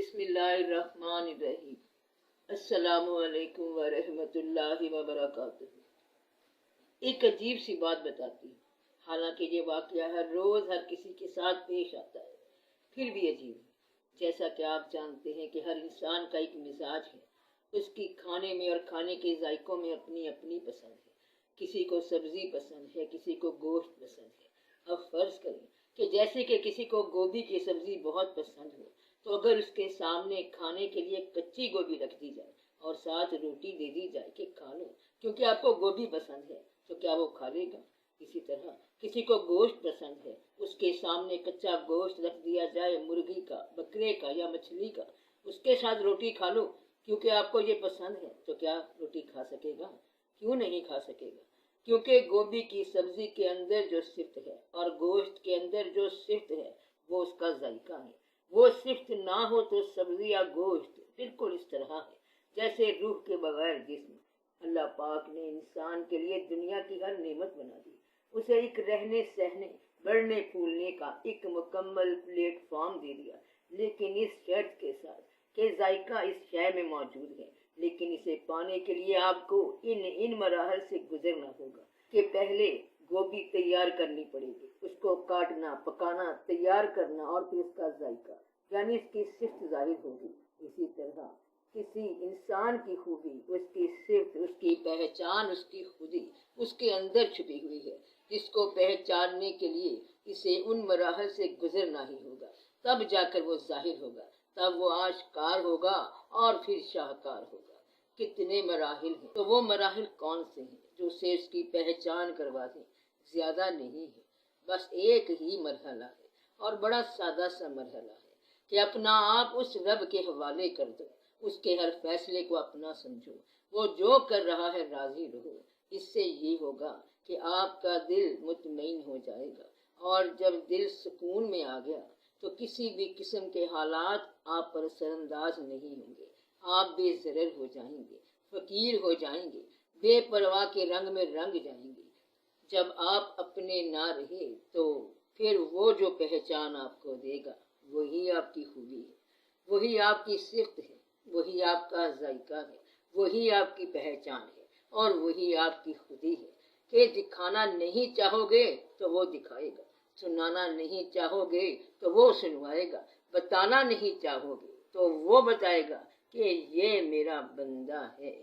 بسم اللہ الرحمن الرحیم۔ السلام علیکم ورحمۃ اللہ وبرکاتہ۔ ایک عجیب سی بات بتاتی ہوں، حالانکہ یہ واقعہ ہر روز ہر کسی کے ساتھ پیش آتا ہے، پھر بھی عجیب ہے۔ جیسا کہ آپ جانتے ہیں کہ ہر انسان کا ایک مزاج ہے، اس کی کھانے میں اور کھانے کے ذائقوں میں اپنی اپنی پسند ہے۔ کسی کو سبزی پسند ہے، کسی کو گوشت پسند ہے۔ اب فرض کریں کہ جیسے کہ کسی کو گوبھی کی سبزی بہت پسند ہو، تو اگر اس کے سامنے کھانے کے لیے کچی گوبھی رکھ دی جائے اور ساتھ روٹی دے دی جائے کہ کھا لو کیونکہ آپ کو گوبھی پسند ہے، تو کیا وہ کھا لے گا؟ اسی طرح کسی کو گوشت پسند ہے، اس کے سامنے کچا گوشت رکھ دیا جائے، مرغی کا، بکرے کا یا مچھلی کا، اس کے ساتھ روٹی کھا لو کیونکہ آپ کو یہ پسند ہے، تو کیا روٹی کھا سکے گا؟ کیوں نہیں کھا سکے گا؟ کیونکہ گوبھی کی سبزی کے اندر جو صفت ہے اور گوشت کے اندر جو صفت ہے وہ اس کا ذائقہ ہے۔ وہ صفت نہ ہو تو سبزی یا گوشت بالکل اس طرح ہے جیسے روح کے بغیر جسم۔ اللہ پاک نے انسان کے لیے دنیا کی ہر نعمت بنا دی، اسے ایک رہنے سہنے، بڑھنے پھولنے کا ایک مکمل پلیٹ فارم دے دیا، لیکن اس شرط کے ساتھ کہ ذائقہ اس شے میں موجود ہے، لیکن اسے پانے کے لیے آپ کو ان مراحل سے گزرنا ہوگا کہ پہلے گوبھی تیار کرنی پڑے گی، اس کو کاٹنا، پکانا، تیار کرنا، اور پھر اس کا ذائقہ یعنی اس کی صفت ظاہر ہوگی۔ اسی طرح کسی انسان کی خوبی، اس کی صفت، اس کی پہچان، اس کی خودی اس کے اندر چھپی ہوئی ہے، جس کو پہچاننے کے لیے اسے ان مراحل سے گزرنا ہی ہوگا، تب جا کر وہ ظاہر ہوگا، تب وہ آشکار ہوگا اور پھر شاہکار ہوگا۔ کتنے مراحل ہیں، تو وہ مراحل کون سے ہیں جو اسے اس کی پہچان کروا دیں؟ زیادہ نہیں ہے، بس ایک ہی مرحلہ ہے، اور بڑا سادہ سا مرحلہ ہے کہ اپنا آپ اس رب کے حوالے کر دو، اس کے ہر فیصلے کو اپنا سمجھو، وہ جو کر رہا ہے راضی رہو۔ اس سے یہ ہوگا کہ آپ کا دل مطمئن ہو جائے گا، اور جب دل سکون میں آ گیا تو کسی بھی قسم کے حالات آپ پر اثر انداز نہیں ہوں گے۔ آپ بے ضرر ہو جائیں گے، فقیر ہو جائیں گے، بے پرواہ کے رنگ میں رنگ جائیں گے۔ جب آپ اپنے نہ رہے تو پھر وہ جو پہچان آپ کو دے گا وہی آپ کی خوبی ہے، وہی آپ کی صفت ہے، وہی آپ کا ذائقہ ہے، وہی آپ کی پہچان ہے، اور وہی آپ کی خودی ہے کہ دکھانا نہیں چاہو گے تو وہ دکھائے گا، سنانا نہیں چاہو گے تو وہ سنوائے گا، بتانا نہیں چاہو گے تو وہ بتائے گا کہ یہ میرا بندہ ہے۔